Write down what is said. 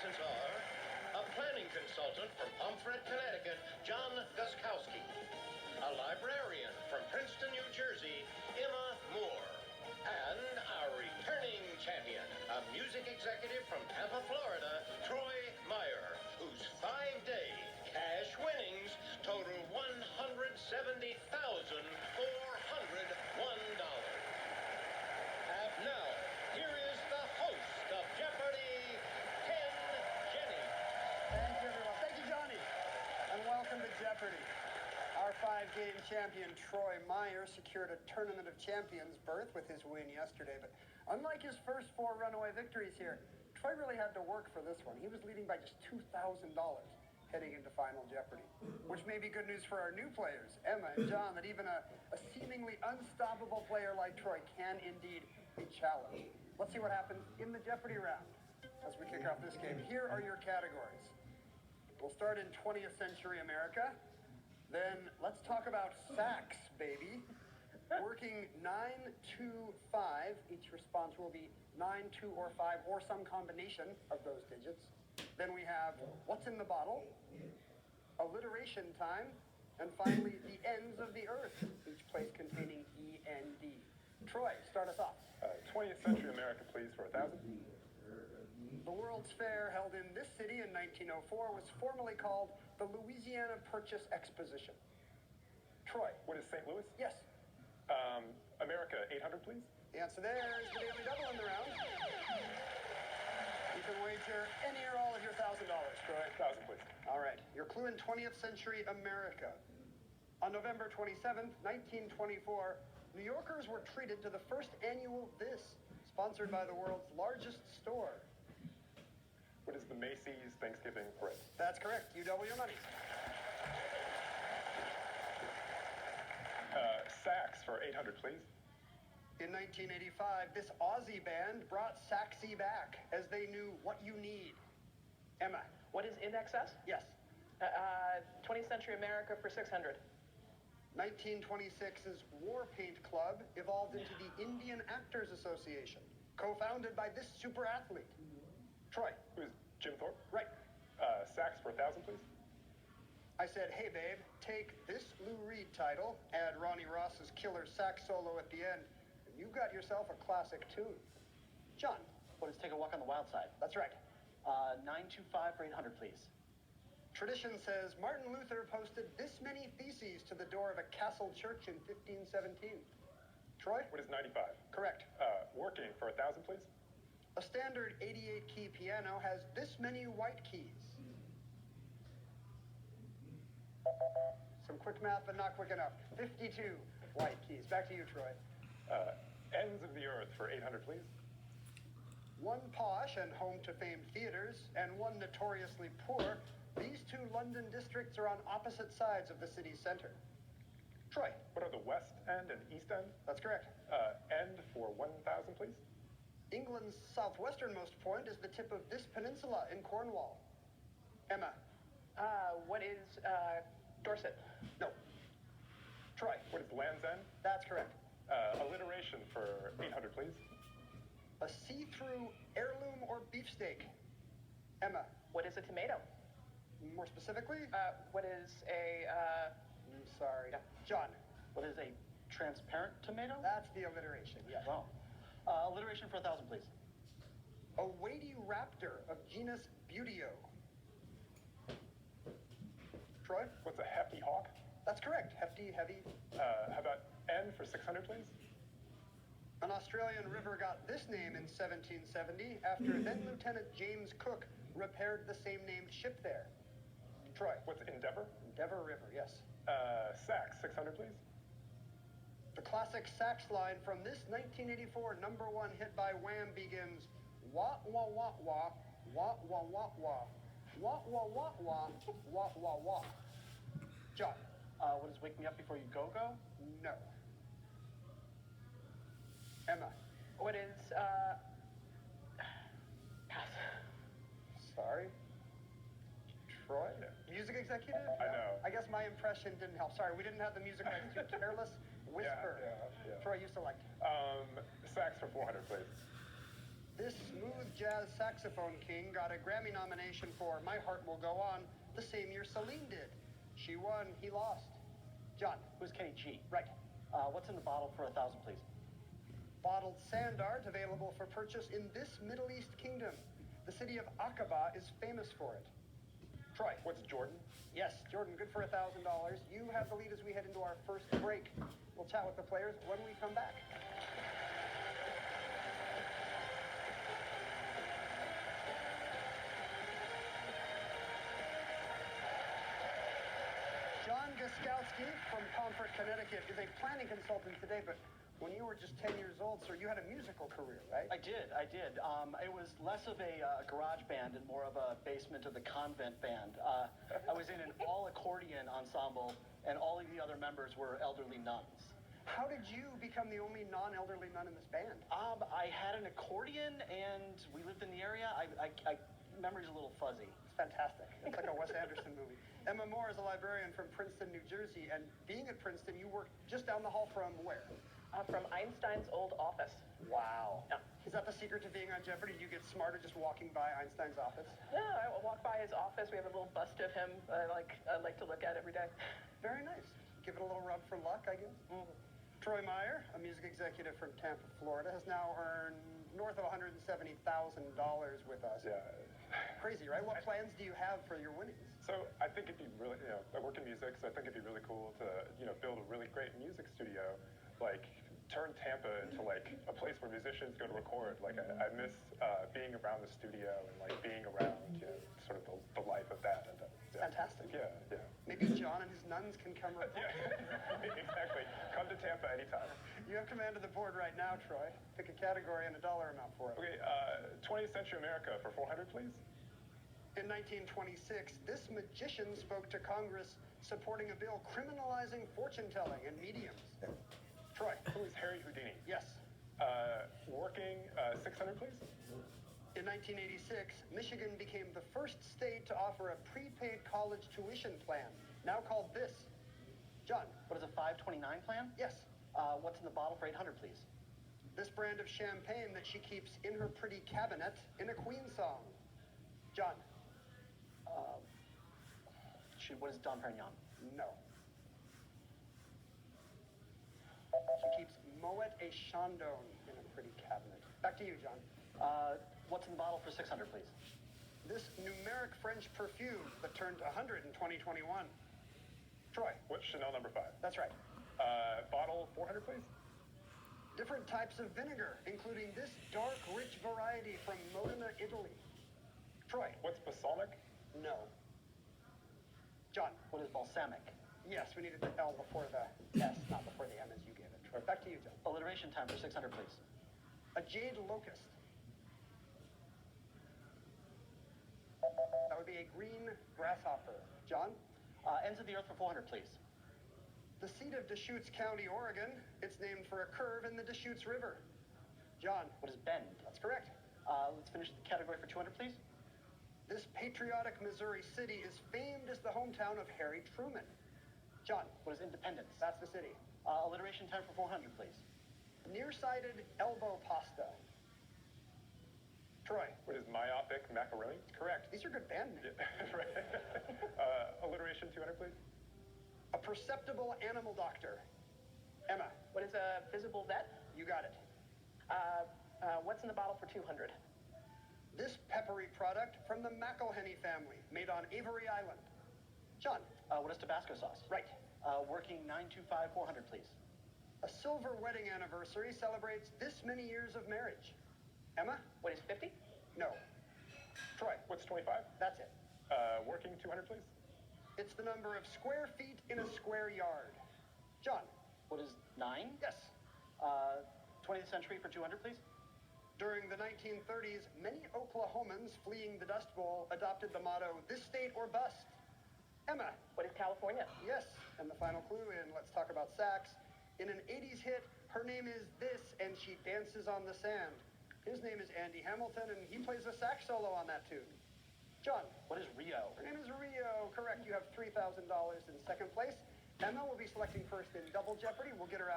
contestants are a planning consultant from Pomfret, Connecticut, John Guskowski. A librarian from Princeton, New Jersey, Emma Moore. And our returning champion, a music executive from Tampa, Florida, Troy Meyer, whose 5-day cash winnings total $170,401. And now, here is the host of Jeopardy, Ken Jennings. Thank you, everyone. Thank you, Johnny. And welcome to Jeopardy. Our 5-game champion, Troy Meyer, secured a Tournament of Champions berth with his win yesterday. But unlike his first 4 runaway victories here, Troy really had to work for this one. He was leading by just $2,000 heading into Final Jeopardy, which may be good news for our new players, Emma and John, that even a seemingly unstoppable player like Troy can indeed be challenged. Let's see what happens in the Jeopardy round as we kick off this game. Here are your categories. We'll start in 20th century America. Then let's talk about sacks, baby. Working 9, 2, 5. Each response will be 9, 2, or 5, or some combination of those digits. Then we have what's in the bottle, alliteration time, and finally the ends of the earth, each place containing E-N-D. Troy, start us off. 20th century America, please, for 1,000. The World's Fair, held in this city in 1904, was formerly called the Louisiana Purchase Exposition. Troy. What is St. Louis? Yes. America, 800, please. The answer there is the Daily Double in the round. You can wager any or all of your $1,000, Troy. 1,000, please. All right. Your clue in 20th century America. On November 27th, 1924, New Yorkers were treated to the first annual This, sponsored by the world's largest store. What is the Macy's Thanksgiving Parade? That's correct. You double your money. Sax for 800, please. In 1985, this Aussie band brought Saxy back as they knew what you need. Emma. What is In Excess? Yes. 20th Century America for 600. 1926's War Paint Club evolved into the Indian Actors Association, co-founded by this super athlete. Troy. Who is Jim Thorpe? Right. Sax for 1,000, please. I said, hey, babe, take this Lou Reed title, add Ronnie Ross's killer sax solo at the end, and you've got yourself a classic tune. John. What is Take a Walk on the Wild Side? That's right. 925 for 800, please. Tradition says Martin Luther posted this many theses to the door of a castle church in 1517. Troy? What is 95? Correct. Working for 1,000, please. A standard 88-key piano has this many white keys. Some quick math, but not quick enough. 52 white keys. Back to you, Troy. Ends of the earth for 800, please. One posh and home to famed theaters, and one notoriously poor, these 2 London districts are on opposite sides of the city's center. Troy. What are the West End and East End? That's correct. End for 1,000, please. England's southwesternmost point is the tip of this peninsula in Cornwall. Emma. What is Dorset? No. Troy. What is Land's End? That's correct. Alliteration for 800, please. A see-through heirloom or beefsteak. Emma. What is a tomato? More specifically? What is a... I'm sorry. John. What is a transparent tomato? That's the alliteration, yes. Wow. Alliteration for 1,000, please. A weighty raptor of genus Buteo. Troy? What's a hefty hawk? That's correct. Hefty, heavy. How about N for 600, please? An Australian river got this name in 1770 after then Lieutenant James Cook repaired the same named ship there. Troy? What's Endeavor? Endeavor River, yes. Sax, 600, please. The classic sax line from this 1984 #1 hit by Wham begins, wah, wah, wah, wah, wah, wah, wah, wah, wah, wah, wah, wah, wah, wah, wah. John. What is Wake Me Up Before You Go Go? No. Emma. What is... Pass. Sorry. Troy? Music executive? I know. I guess my impression didn't help. Sorry, we didn't have the music rights to Careless Whisper. Yeah. Troy, you select. Sax for 400, please. This smooth jazz saxophone king got a Grammy nomination for My Heart Will Go On the same year Celine did. She won, he lost. John. Who's Kenny G? Right. What's in the bottle for 1,000, please? Bottled sand art available for purchase in this Middle East kingdom. The city of Aqaba is famous for it. Troy. What's Jordan? Yes, Jordan, good for $1,000. You have the lead as we head into our first break. We'll chat with the players when we come back. John Gaskowski from Pomfret, Connecticut is a planning consultant today, but when you were just 10 years old, sir, you had a musical career, right? I did. It was less of a garage band and more of a basement of the convent band. I was in an all-accordion ensemble, and all of the other members were elderly nuns. How did you become the only non-elderly nun in this band? I had an accordion, and we lived in the area. Memory's a little fuzzy. It's fantastic. It's like a Wes Anderson movie. Emma Moore is a librarian from Princeton, New Jersey, and being at Princeton, you worked just down the hall from where? From Einstein's old office. Wow. Yeah. Is that the secret to being on Jeopardy? Do you get smarter just walking by Einstein's office? Yeah, I walk by his office. We have a little bust of him I like to look at every day. Very nice. Give it a little rub for luck, I guess. Mm-hmm. Troy Meyer, a music executive from Tampa, Florida, has now earned north of $170,000 with us. Yeah. Crazy, right? What plans do you have for your winnings? So I think it'd be really, I work in music, so I think it'd be really cool to, build a really great music studio, like turn Tampa into like a place where musicians go to record. Like I miss being around the studio and like being around, sort of the life of that. And, Fantastic. Yeah. Maybe John and his nuns can come record. Yeah, exactly. Come to Tampa anytime. You have command of the board right now, Troy. Pick a category and a dollar amount for it. Okay, 20th Century America for 400, please. In 1926, this magician spoke to Congress supporting a bill criminalizing fortune-telling and mediums. Troy. Who is Harry Houdini? Yes. Working 600, please. In 1986, Michigan became the first state to offer a prepaid college tuition plan, now called this. John. What is a 529 plan? Yes. What's in the bottle for 800, please? This brand of champagne that she keeps in her pretty cabinet in a Queen song. John. What is Dom Perignon? No. She keeps Moet et Chandon in a pretty cabinet. Back to you, John. What's in the bottle for 600, please? This numeric French perfume that turned 100 in 2021. Troy. What's Chanel number 5? That's right. Bottle 400, please. Different types of vinegar, including this dark, rich variety from Modena, Italy. Troy. What's balsamic? No. John. What is balsamic? Yes, we needed the L before the S, not before the M as you gave it. Troy. Back to you, John. Alliteration time for 600, please. A jade locust. That would be a green grasshopper. John? Ends of the earth for 400, please. The seat of Deschutes County, Oregon. It's named for a curve in the Deschutes River. John? What is Bend? That's correct. Let's finish the category for 200, please. This patriotic Missouri city is famed as the hometown of Harry Truman. John? What is Independence? That's the city. Alliteration time for 400, please. Nearsighted elbow pasta. Troy? What is myopic macaroni? Correct. These are good band names. Yeah, right. Alliteration 200, please. A perceptible animal doctor. Emma? What is a visible vet? You got it. What's in the bottle for 200? This peppery product from the McElhenney family, made on Avery Island. John? What is Tabasco sauce? Right. Working 925 400, please. A silver wedding anniversary celebrates this many years of marriage. Emma? What is 50? No. Troy? What's 25? That's it. Working 200, please. It's the number of square feet in a square yard. John? What is 9? Yes. 20th century for 200, please. During the 1930s, many Oklahomans fleeing the Dust Bowl adopted the motto, this state or bust. Emma? What is California? Yes. And the final clue in Let's Talk About Sax. In an 80s hit, her name is This, and she dances on the sand. His name is Andy Hamilton, and he plays a sax solo on that tune. John? What is Rio? Her name is Rio. Correct. You have $3,000 in second place. Emma will be selecting first in Double Jeopardy. We'll get her out.